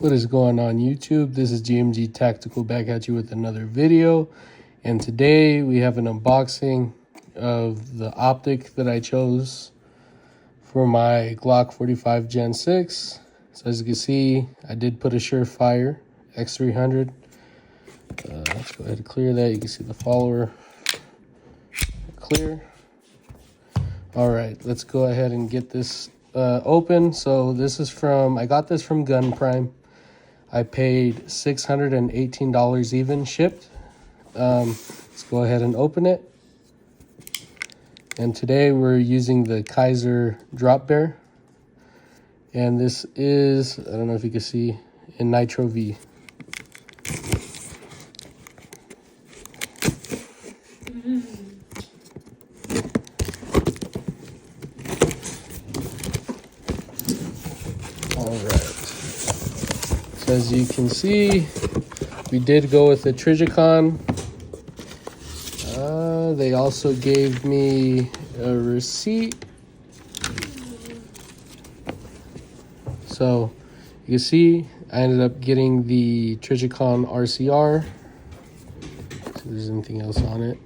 What is going on YouTube? This is GMGTactical back at you with another video. And today we have an unboxing of the optic that I chose for my Glock 45 Gen 6. So as you can see, I did put a Surefire X300. Let's go ahead and clear that. You can see the follower clear. All right, let's go ahead and get this open. So this is I got this from Gun Prime. I paid $618 even shipped. Let's go ahead and open it. And today we're using the Kaiser Drop Bear. And this is, I don't know if you can see, in Nitro V. So as you can see, we did go with the Trijicon. They also gave me a receipt. So you can see I ended up getting the Trijicon RCR. So if there's anything else on it.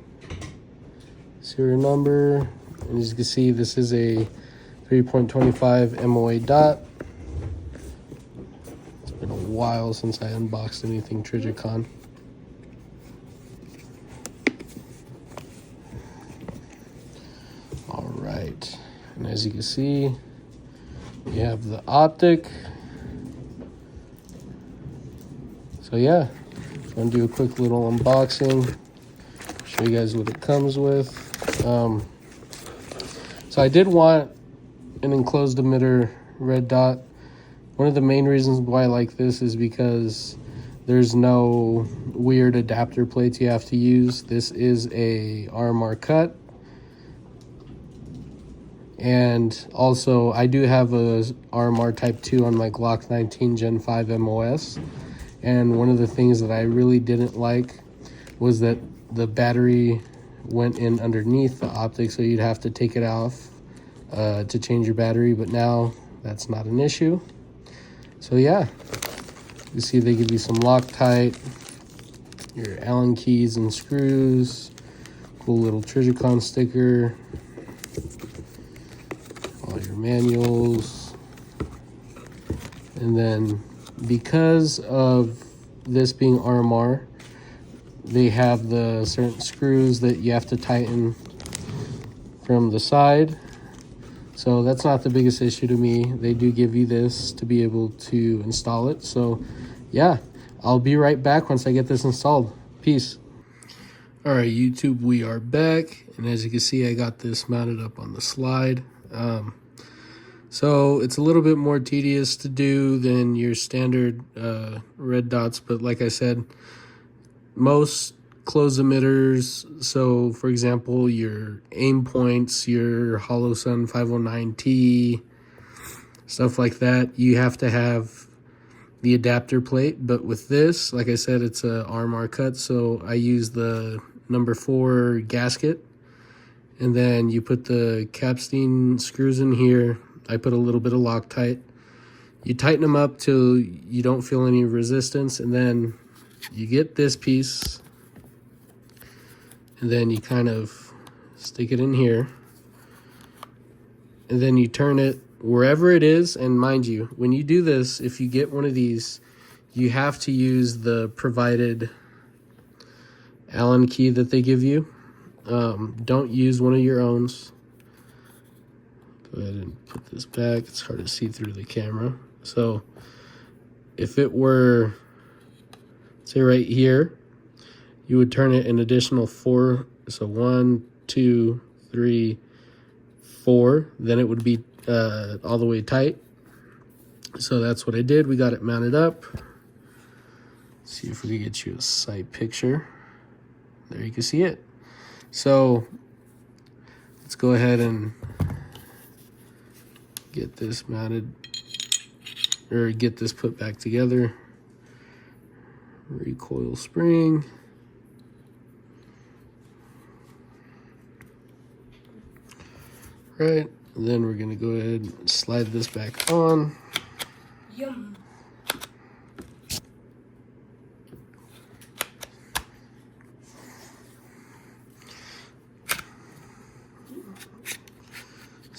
Serial number. And as you can see, this is a 3.25 MOA dot. Been a while since I unboxed anything Trijicon. All right, and as you can see, you have the optic. So yeah, I'm gonna do a quick little unboxing, show you guys what it comes with. So I did want an enclosed emitter red dot. One of the main reasons why I like this is because there's no weird adapter plates you have to use. This is a RMR cut. And also, I do have a RMR Type 2 on my Glock 19 Gen 5 MOS. And one of the things that I really didn't like was that the battery went in underneath the optic, so you'd have to take it off to change your battery. But now that's not an issue. So yeah, you see they give you some Loctite, your Allen keys and screws, cool little Trijicon sticker, all your manuals, and then because of this being RMR, they have the certain screws that you have to tighten from the side. So that's not the biggest issue to me. They do give you this to be able to install it. So yeah, I'll be right back once I get this installed. Peace. All right, YouTube, we are back. And as you can see, I got this mounted up on the slide. So it's a little bit more tedious to do than your standard red dots. But like I said, most closed emitters, so for example your aim points, your Holosun 509T, stuff like that, you have to have the adapter plate. But with this, like I said, it's a RMR cut, so I use the number 4 gasket, and then you put the capstan screws in here. I put a little bit of Loctite. You tighten them up till you don't feel any resistance, and then you get this piece, and then you kind of stick it in here, and then you turn it wherever it is. And mind you, when you do this, if you get one of these, you have to use the provided Allen key that they give you. Don't use one of your own. Go ahead and put this back. It's hard to see through the camera. So if it were, say right here, you would turn it an additional 4. So 1, 2, 3, 4. Then it would be all the way tight. So that's what I did. We got it mounted up. Let's see if we can get you a sight picture. There you can see it. So let's go ahead and get this mounted, or get this put back together. Recoil spring. Right, and then we're gonna go ahead and slide this back on. Yum.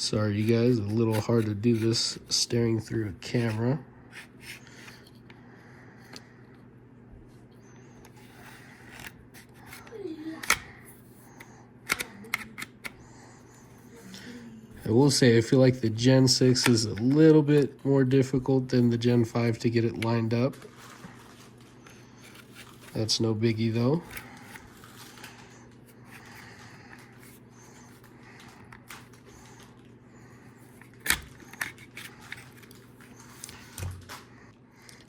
Sorry, you guys, a little hard to do this staring through a camera. I will say I feel like the Gen 6 is a little bit more difficult than the Gen 5 to get it lined up. That's no biggie though.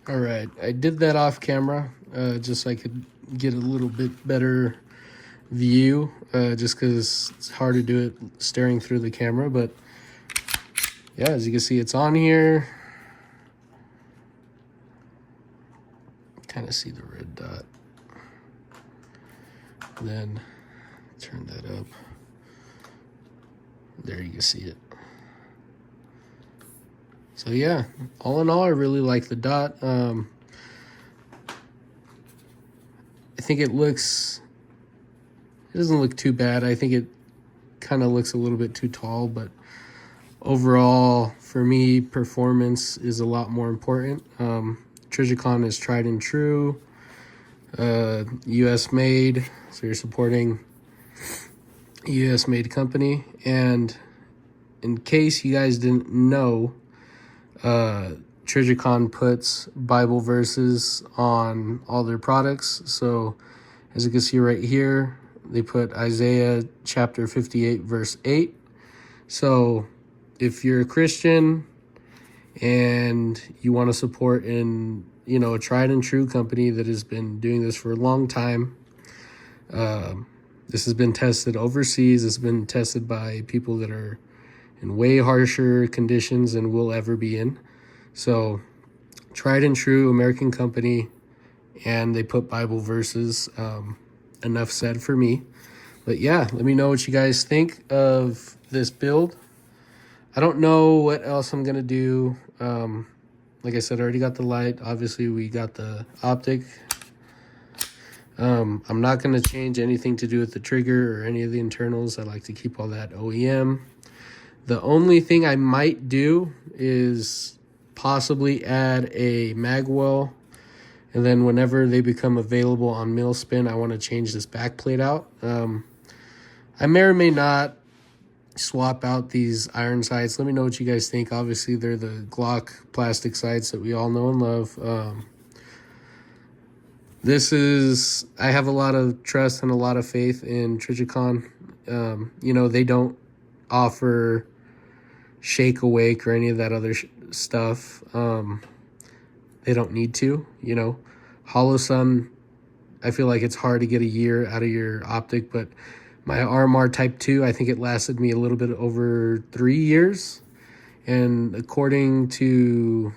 All right, I did that off camera just so I could get a little bit better view, just because it's hard to do it staring through the camera. But yeah, as you can see, it's on here. Kind of see the red dot. Then turn that up. There you can see it. So yeah, all in all, I really like the dot. I think it doesn't look too bad. I think it kind of looks a little bit too tall, but overall, for me, performance is a lot more important. Trijicon is tried and true, US made, so you're supporting a US made company. And in case you guys didn't know, Trijicon puts Bible verses on all their products. So as you can see right here, they put Isaiah chapter 58 verse 8. So if you're a Christian and you want to support a tried and true company that has been doing this for a long time, this has been tested overseas. It's been tested by people that are in way harsher conditions than we'll ever be in. So tried and true American company, and they put Bible verses. Enough said for me. But yeah, let me know what you guys think of this build. I don't know what else I'm gonna do. Like I said, I already got the light. Obviously, we got the optic. I'm not gonna change anything to do with the trigger or any of the internals. I like to keep all that OEM. The only thing I might do is possibly add a mag well, and then whenever they become available on mill spin, I want to change this back plate out. I may or may not swap out these iron sights. Let me know what you guys think. Obviously, they're the Glock plastic sights that we all know and love. I have a lot of trust and a lot of faith in Trijicon. They don't offer shake awake or any of that other stuff. They don't need to. Hollow Sun, I feel like it's hard to get a year out of your optic, but my RMR Type 2, I think it lasted me a little bit over 3 years. And according to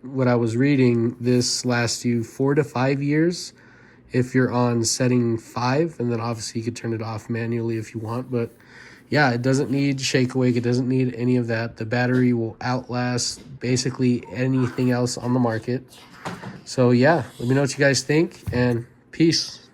what I was reading, this lasts you 4 to 5 years if you're on setting 5, and then obviously you could turn it off manually if you want. But yeah, it doesn't need shake awake. It doesn't need any of that. The battery will outlast basically anything else on the market. So yeah, let me know what you guys think, and peace.